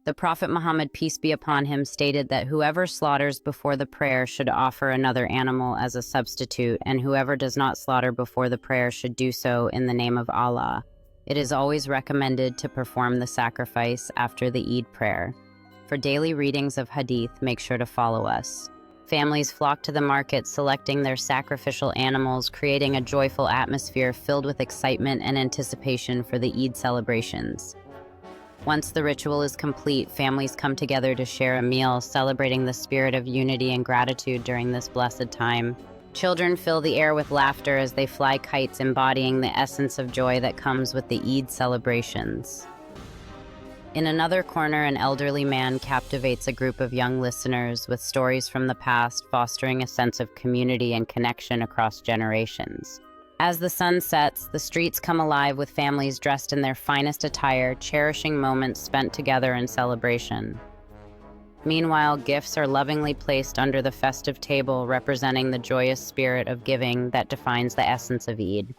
The Prophet Muhammad, peace be upon him, stated that whoever slaughters before the prayer should offer another animal as a substitute, and whoever does not slaughter before the prayer should do so in the name of Allah. It is always recommended to perform the sacrifice after the Eid prayer. For daily readings of Hadith, make sure to follow us. Families flock to the market, selecting their sacrificial animals, creating a joyful atmosphere filled with excitement and anticipation for the Eid celebrations. Once the ritual is complete, families come together to share a meal, celebrating the spirit of unity and gratitude during this blessed time. Children fill the air with laughter as they fly kites, embodying the essence of joy that comes with the Eid celebrations. In another corner, an elderly man captivates a group of young listeners with stories from the past, fostering a sense of community and connection across generations. As the sun sets, the streets come alive with families dressed in their finest attire, cherishing moments spent together in celebration. Meanwhile, gifts are lovingly placed under the festive table, representing the joyous spirit of giving that defines the essence of Eid.